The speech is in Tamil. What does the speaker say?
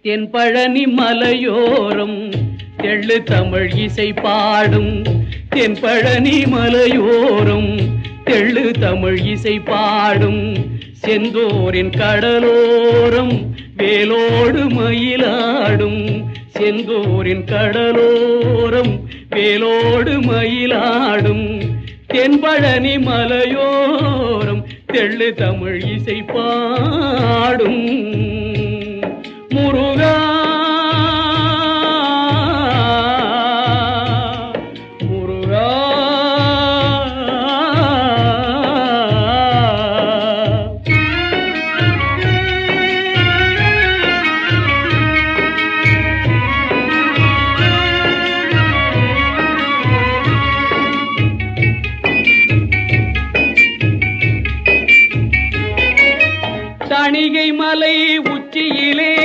தென்பழனி மலையோரம் தெள்ளு தமிழ் இசை பாடும். தென்பழனி மலையோரம் தெள்ளு தமிழ் இசை பாடும். செந்தூரின் கடலோரம் வேலோடு மயிலாடும். செந்தூரின் கடலோரம் வேலோடு மயிலாடும். தென்பழனி மலையோரம் தெள்ளு தமிழ் இசை பாடும்.